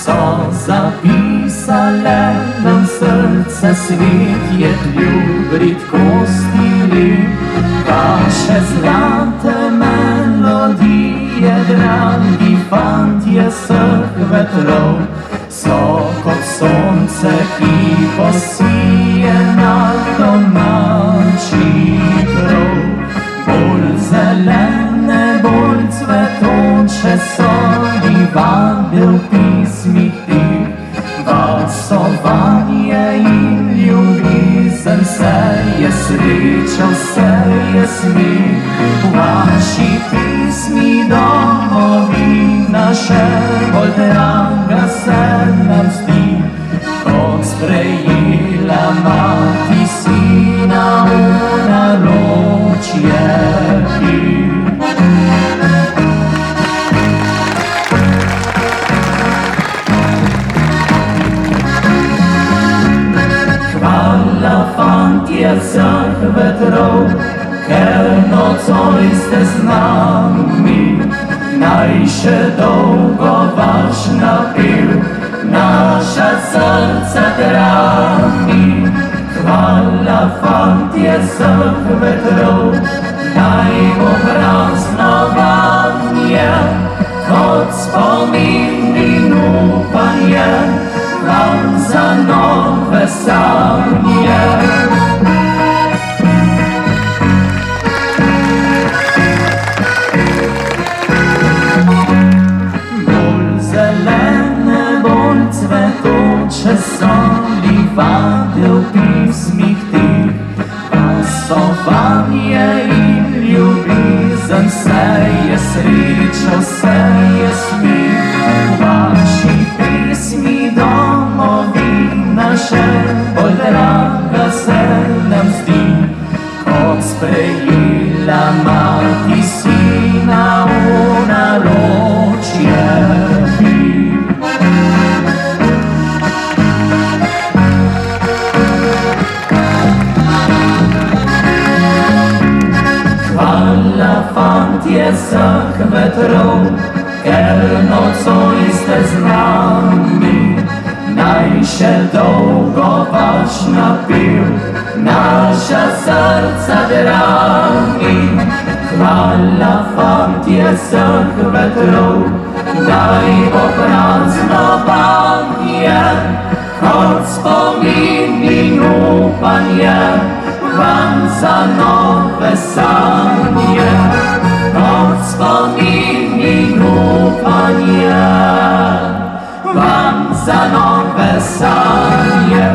so zapisale nam srce, svet je ljubrit kostili, vaše zlate melodije, dragi fantje vseh vetrov, so kot sonce, ki posije na domači krov. Bolj zelene, bolj cvetoče so mi vabe v pismih tih, vasovanje in ljubezen, vse je sreča, vse je smeh. V vaši pismi domovina še bolj draga se nam zdi, kot sprejela mati sina v naročje ti. Hvala fantje vseh vetrov, ker nocoj ste z nami, naj še dolgo vaš napev naša srca drami. Hvala fantje vseh vetrov, naj bo praznovanje kot spomin in upanje vam za nove sanje. Cvetoče so livade v pismih tih, pasovanje in ljubezen, vse je sreča, vse je smeh. V vaši pismi domovina še bolj draga se nam zdi, kot sprejela mati sina v naročje ti. Fantje vseh vetrov, ker nocoj ste z nami, naj še dolgo vaš napev naša srca dragi. Hvala fantje vseh vetrov, naj bo praznovanje kot spomin in upanje vam za nove sanje, kot spomin in upanje vam za nove sanje.